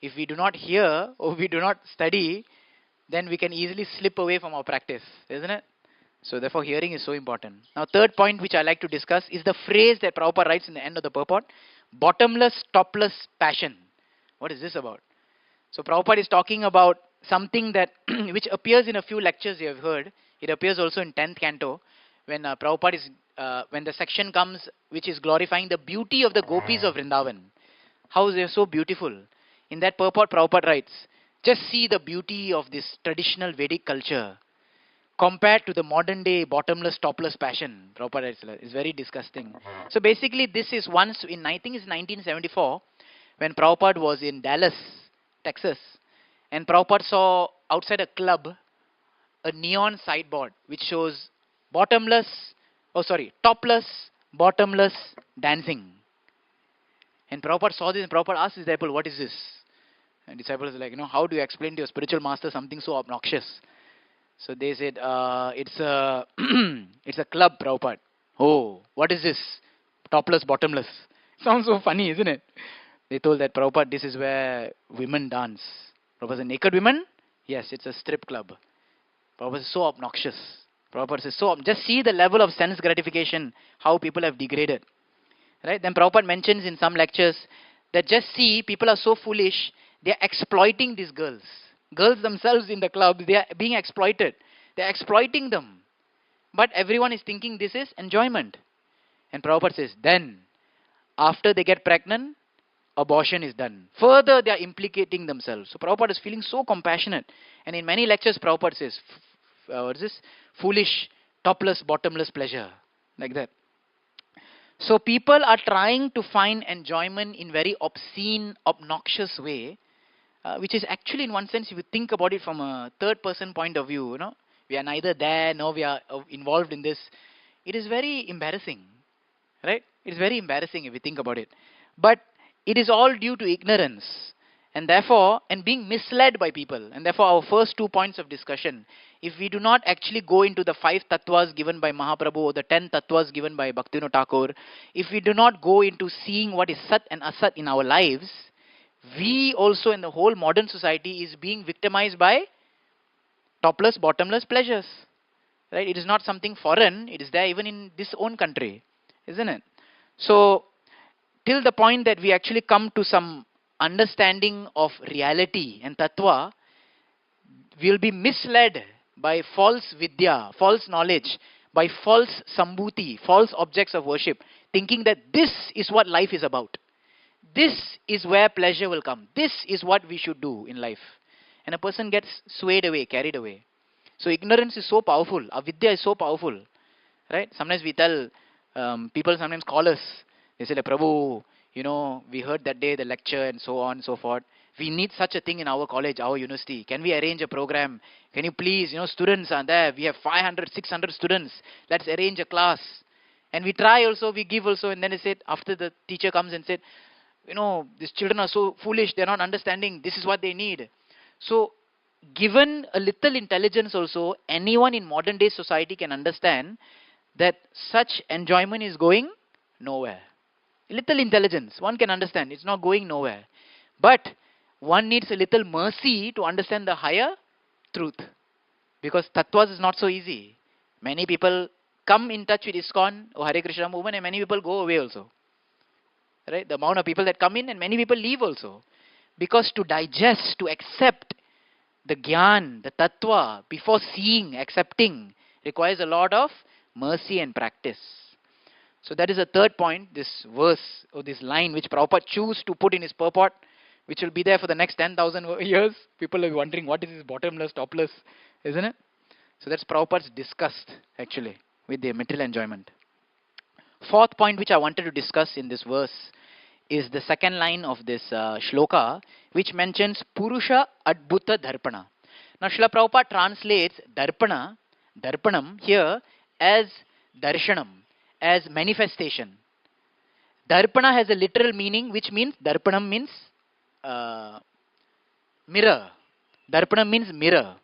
if we do not hear or we do not study, then we can easily slip away from our practice, isn't it? So therefore hearing is so important. Now third point which I like to discuss is the phrase that Prabhupada writes in the end of the purport, bottomless, topless passion. What is this about? So Prabhupada is talking about something that which appears in a few lectures you have heard. It appears also in 10th canto when Prabhupada is, when the section comes which is glorifying the beauty of the gopis of Vrindavan. How they are so beautiful. In that purport Prabhupada writes, just see the beauty of this traditional Vedic culture compared to the modern day bottomless, topless passion. Prabhupada is very disgusting. So basically this is once in, I think it's 1974, when Prabhupada was in Dallas, Texas, and Prabhupada saw outside a club a neon sideboard which shows topless, bottomless dancing. And Prabhupada saw this and Prabhupada asked his disciple, what is this? And disciple is like, how do you explain to your spiritual master something so obnoxious? So they said, it's a it's a club, Prabhupada. Oh, what is this? Topless, bottomless. Sounds so funny, isn't it? They told that, Prabhupada, this is where women dance. Prabhupada said, naked women? Yes, it's a strip club. Prabhupada is so obnoxious. Prabhupada says, just see the level of sense gratification, how people have degraded. Right? Then Prabhupada mentions in some lectures that just see, people are so foolish, they are exploiting these girls. Girls themselves in the club, they are being exploited. They are exploiting them. But everyone is thinking this is enjoyment. And Prabhupada says, then, after they get pregnant, abortion is done. Further, they are implicating themselves. So Prabhupada is feeling so compassionate. And in many lectures, Prabhupada says, what is this? Foolish, topless, bottomless pleasure. Like that. So people are trying to find enjoyment in very obscene, obnoxious way, which is actually in one sense, if you think about it from a third person point of view, we are neither there nor we are involved in this. It is very embarrassing, right? It is very embarrassing if you think about it. But it is all due to ignorance and therefore, and being misled by people. And therefore our first 2 points of discussion, if we do not actually go into the 5 tattvas given by Mahaprabhu or the 10 tattvas given by Bhaktivinoda Thakur, if we do not go into seeing what is Sat and Asat in our lives, we also in the whole modern society is being victimized by topless, bottomless pleasures. Right? It is not something foreign. It is there even in this own country. Isn't it? So, till the point that we actually come to some understanding of reality and tattva, we will be misled by false vidya, false knowledge, by false sambhuti, false objects of worship, thinking that this is what life is about. This is where pleasure will come. This is what we should do in life. And a person gets swayed away, carried away. So ignorance is so powerful. Avidya is so powerful. Right? Sometimes we tell, people sometimes call us. They say, Prabhu, we heard that day the lecture and so on and so forth. We need such a thing in our college, our university. Can we arrange a program? Can you please, students are there. We have 500, 600 students. Let's arrange a class. And we try also, we give also. And then they said, after the teacher comes and said, these children are so foolish, they're not understanding, this is what they need. So, given a little intelligence also, anyone in modern day society can understand that such enjoyment is going nowhere. Little intelligence, one can understand, it's not going nowhere. But, one needs a little mercy to understand the higher truth. Because tattvas is not so easy. Many people come in touch with ISKCON or Hare Krishna movement and many people go away also. Right? The amount of people that come in and many people leave also. Because to digest, to accept the gyan, the tattva, before seeing, accepting, requires a lot of mercy and practice. So that is the third point, this verse or this line which Prabhupada chose to put in his purport, which will be there for the next 10,000 years. People will be wondering what is this bottomless, topless, isn't it? So that's Prabhupada's disgust actually with the material enjoyment. Fourth point which I wanted to discuss in this verse is the second line of this shloka, which mentions Purusha Adbhuta Dharpana. Now Srila Prabhupada translates Darpanam here as Darshanam, as manifestation. Darpana has a literal meaning, which means Darpanam means mirror. Darpanam means mirror,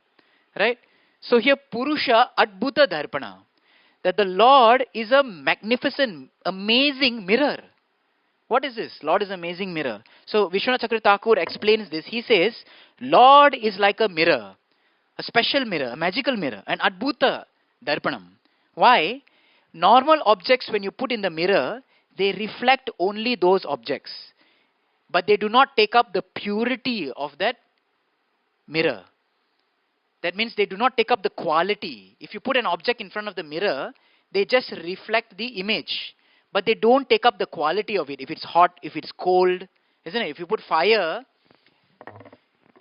right? So here Purusha Adbhuta Dharpana, that the Lord is a magnificent, amazing mirror. What is this? Lord is an amazing mirror. So Vishnu Chakra Thakur explains this. He says, Lord is like a mirror, a special mirror, a magical mirror, an Adbhuta Darpanam. Why? Normal objects, when you put in the mirror, they reflect only those objects, but they do not take up the purity of that mirror. That means they do not take up the quality. If you put an object in front of the mirror, they just reflect the image, but they don't take up the quality of it. If it's hot, if it's cold, isn't it? If you put fire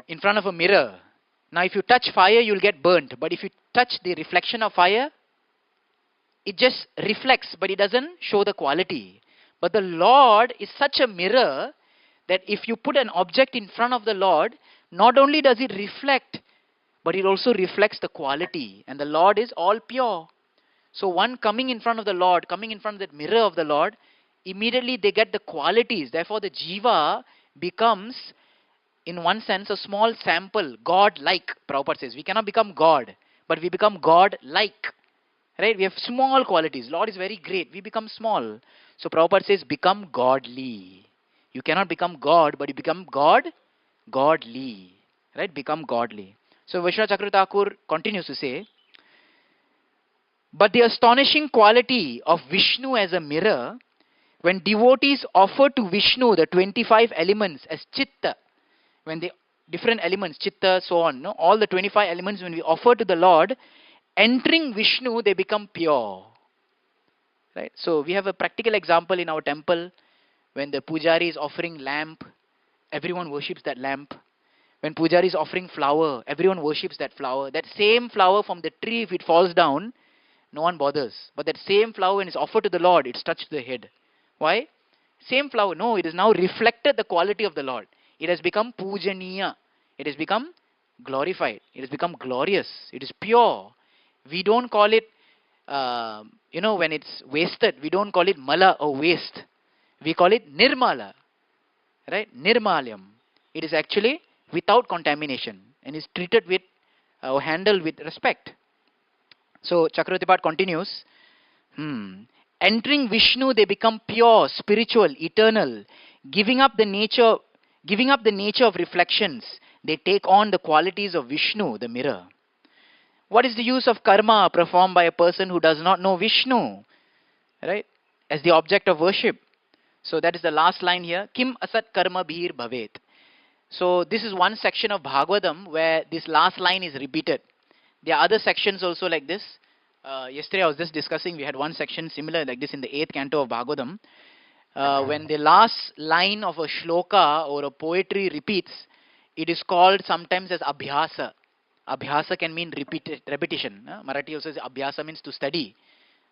in front of a mirror, now if you touch fire, you'll get burnt. But if you touch the reflection of fire, it just reflects, but it doesn't show the quality. But the Lord is such a mirror that if you put an object in front of the Lord, not only does it reflect, but it also reflects the quality. And the Lord is all pure. So one coming in front of the Lord, coming in front of that mirror of the Lord, immediately they get the qualities. Therefore the jiva becomes, in one sense, a small sample, God-like. Prabhupada says, we cannot become God, but we become God-like. Right? We have small qualities. Lord is very great. We become small. So Prabhupada says, become godly. You cannot become God, but you become godly. Right? Become godly. So Vishnu Chakra Thakur continues to say, but the astonishing quality of Vishnu as a mirror, when devotees offer to Vishnu the 25 elements as chitta, when the different elements, chitta, so on, no? All the 25 elements, when we offer to the Lord, entering Vishnu, they become pure. Right? So we have a practical example in our temple. When the pujari is offering lamp, everyone worships that lamp. When pujari is offering flower, everyone worships that flower. That same flower from the tree, if it falls down, no one bothers. But that same flower, when it's offered to the Lord, it's touched the head. Why? Same flower. No, it has now reflected the quality of the Lord. It has become pujaniya. It has become glorified. It has become glorious. It is pure. We don't call it, when it's wasted, we don't call it mala or waste. We call it nirmala. Right? Nirmalyam. It is actually without contamination and is treated with or handled with respect. So Chakravarti continues. Entering Vishnu, they become pure, spiritual, eternal. Giving up the nature of reflections, they take on the qualities of Vishnu, the mirror. What is the use of karma performed by a person who does not know Vishnu, right, as the object of worship? So that is the last line here. Kim asat karma bhir bhavet. So this is one section of Bhagavatam where this last line is repeated. There are other sections also like this. Yesterday I was just discussing, we had one section similar like this in the 8th canto of Bhagavatam. When the last line of a shloka or a poetry repeats, it is called sometimes as abhyasa. Abhyasa can mean repetition. Marathi also says abhyasa means to study.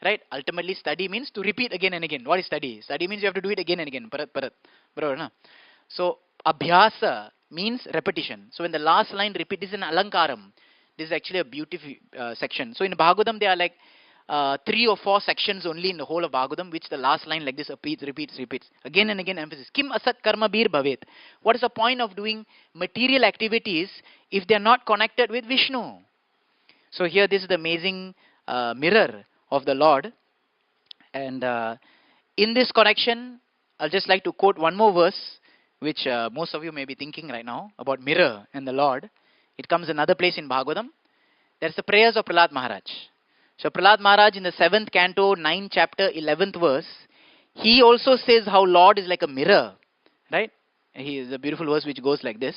Right? Ultimately study means to repeat again and again. What is study? Study means you have to do it again and again. Parat. So abhyasa means repetition. So when the last line repeats, this is an alankaram. This is actually a beautiful section. So in Bhagavatam there are like 3 or 4 sections only in the whole of Bhagavatam, which the last line like this repeats. Again and again emphasis. Kim asat karma bir bhavet. What is the point of doing material activities if they are not connected with Vishnu? So here this is the amazing mirror of the Lord. And in this connection, I'll just like to quote one more verse, which most of you may be thinking right now about mirror and the Lord. It comes another place in Bhagavatam. There's the prayers of Prahlad Maharaj. So Prahlad Maharaj in the 7th canto, 9th chapter, 11th verse, he also says how Lord is like a mirror, right? The beautiful verse which goes like this.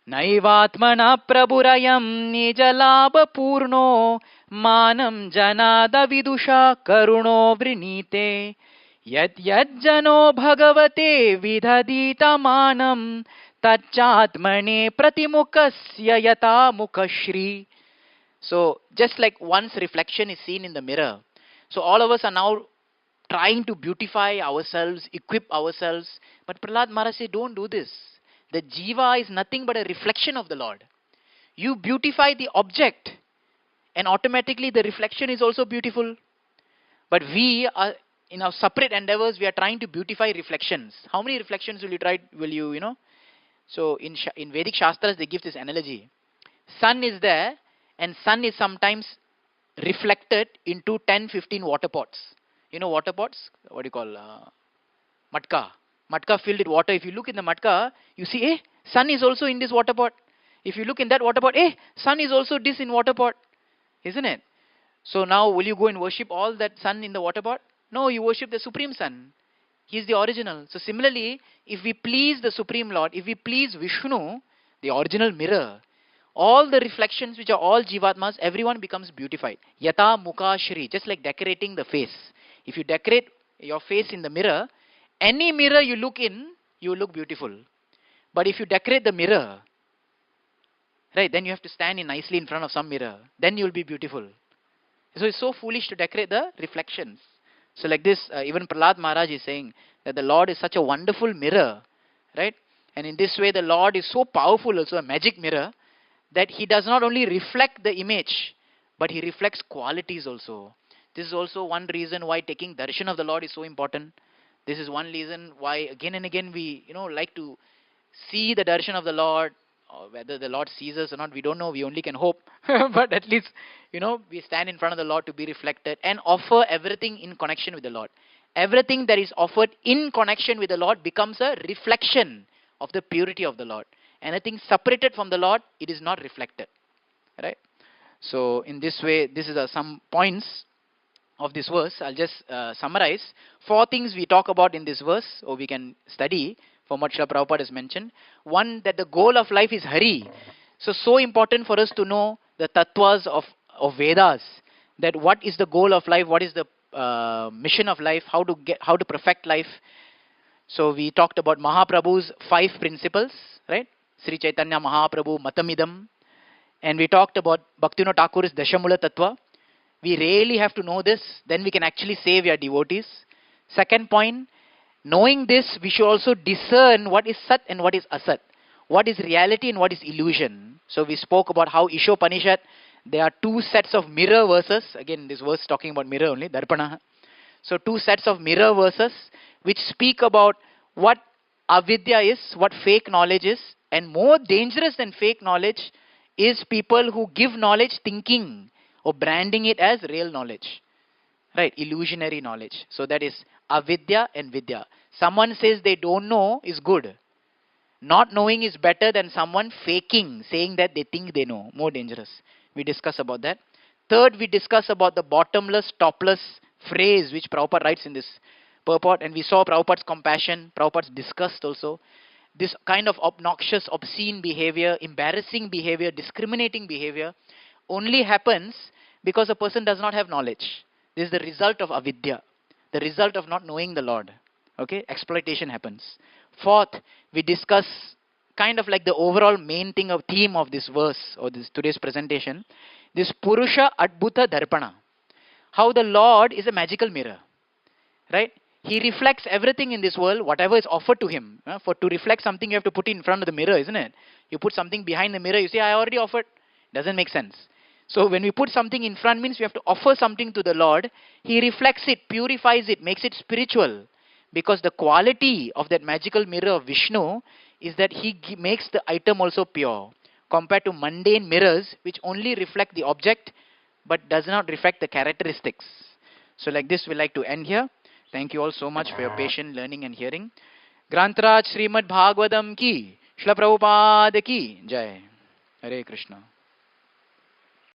Naivatmana praburayam nijalabha purno manam janada vidusha karuno vrinite yad jano bhagavate vidhadita manam tachatmane pratimukasya yata mukashri. So just like one's reflection is seen in the mirror, so all of us are now trying to beautify ourselves, equip ourselves. But Prahlad Maharaj said, don't do this. The jiva is nothing but a reflection of the Lord. You beautify the object, and automatically the reflection is also beautiful. But we are, in our separate endeavors, we are trying to beautify reflections. How many reflections will you try? So in Vedic Shastras, they give this analogy. Sun is there, and sun is sometimes reflected into 10-15 water pots. You know water pots? What do you call? Matka. Matka filled with water. If you look in the matka, you see, sun is also in this water pot. If you look in that water pot, sun is also this in water pot. Isn't it? So now, will you go and worship all that sun in the water pot? No, you worship the Supreme Sun. He is the original. So similarly, if we please the Supreme Lord, if we please Vishnu, the original mirror, all the reflections which are all Jivatmas, everyone becomes beautified. Yata Mukha Shri, just like decorating the face. If you decorate your face in the mirror, any mirror you look in, you look beautiful. But if you decorate the mirror, right, then you have to stand in nicely in front of some mirror. Then you will be beautiful. So it's so foolish to decorate the reflections. So like this, even Prahlad Maharaj is saying that the Lord is such a wonderful mirror, right? And in this way, the Lord is so powerful, also a magic mirror, that he does not only reflect the image, but he reflects qualities also. This is also one reason why taking darshan of the Lord is so important. This is one reason why again and again we like to see the darshan of the Lord. Or whether the Lord sees us or not, we don't know. We only can hope. But at least, we stand in front of the Lord to be reflected and offer everything in connection with the Lord. Everything that is offered in connection with the Lord becomes a reflection of the purity of the Lord. Anything separated from the Lord, it is not reflected. Right? So in this way, this is some points of this verse. I'll just summarize. 4 things we talk about in this verse, or we can study from what Srila Prabhupada has mentioned. One, that the goal of life is Hari. So important for us to know the tattvas of Vedas, that what is the goal of life, what is the mission of life, how to perfect life. So we talked about Mahaprabhu's 5 principles, right? Sri Chaitanya Mahaprabhu Matamidam. And we talked about Bhaktivinoda Thakur's Dashamula Tattva. We really have to know this, then we can actually say we are devotees. Second point, knowing this, we should also discern what is Sat and what is Asat. What is reality and what is illusion. So we spoke about how Ishopanishad, there are 2 sets of mirror verses. Again, this verse talking about mirror only, Darpana. So 2 sets of mirror verses which speak about what avidya is, what fake knowledge is. And more dangerous than fake knowledge is people who give knowledge thinking or branding it as real knowledge. Right, illusionary knowledge. So that is avidya and vidya. Someone says they don't know is good. Not knowing is better than someone faking, saying that they think they know. More dangerous. We discuss about that. Third, we discuss about the bottomless, topless phrase which Prabhupada writes in this purport. And we saw Prabhupada's compassion, Prabhupada's disgust also. This kind of obnoxious, obscene behavior, embarrassing behavior, discriminating behavior only happens because a person does not have knowledge. This is the result of avidya, the result of not knowing the Lord. Okay, exploitation happens. Fourth, we discuss kind of like the overall main theme of this verse or this today's presentation, this Purusha Adbhuta Darpana. How the Lord is a magical mirror, right? He reflects everything in this world, whatever is offered to him. To reflect something, you have to put it in front of the mirror, isn't it? You put something behind the mirror, you say, I already offered. Doesn't make sense. So when we put something in front, means we have to offer something to the Lord. He reflects it, purifies it, makes it spiritual. Because the quality of that magical mirror of Vishnu is that he makes the item also pure. Compared to mundane mirrors, which only reflect the object, but does not reflect the characteristics. So like this, we like to end here. Thank you all so much for your patient learning and hearing. Grantaraj Srimad Bhagavatam ki, Srila Prabhupada ki, Jai. Hare Krishna.